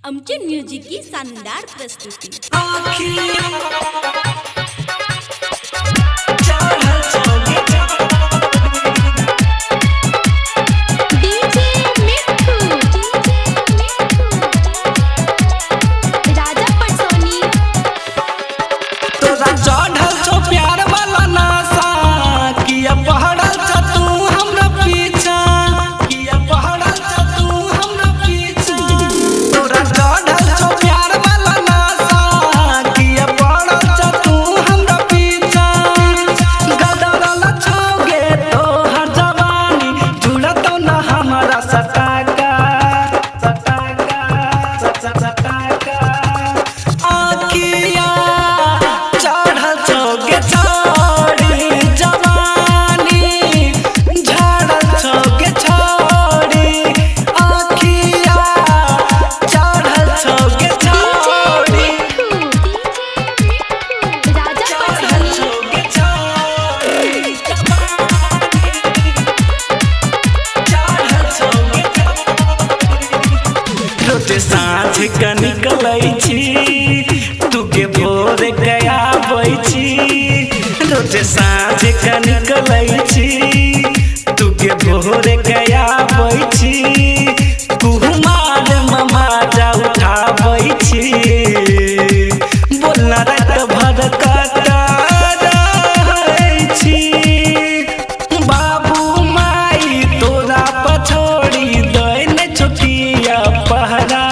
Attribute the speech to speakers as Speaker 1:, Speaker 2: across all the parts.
Speaker 1: आमचे म्युझिक की शानदार प्रस्तुती।
Speaker 2: साँझ का निकलै छी तुके भोर गया बैछी रोज साँझ का निकलै छी तुके भोर गया बैछी कुमार मामा जा उठा बैछी बोलना रात भर कता रहै छी बाबू माई तोरा पछोड़ी दैन छोटिया पहरा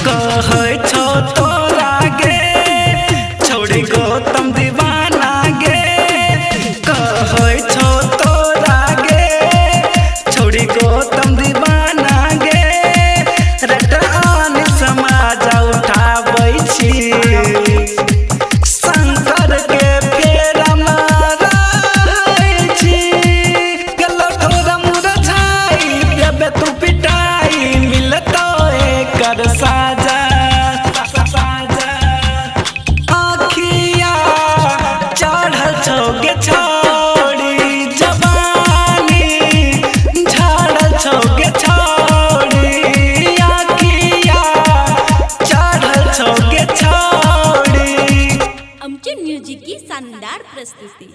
Speaker 2: कहै छौ तोरा गे छोड़ी गौतम दीवाना गे कहै छौ तोरा गे छोड़ी गौतम दीवाना गे रटान समाज उठाबै छी शंकर के फेरम रहै छी गलो ठोरा मुरझाई देबे तू पिटाई मिलतो एकर साजा
Speaker 1: आमचे म्युझिक की शानदार प्रस्तुती।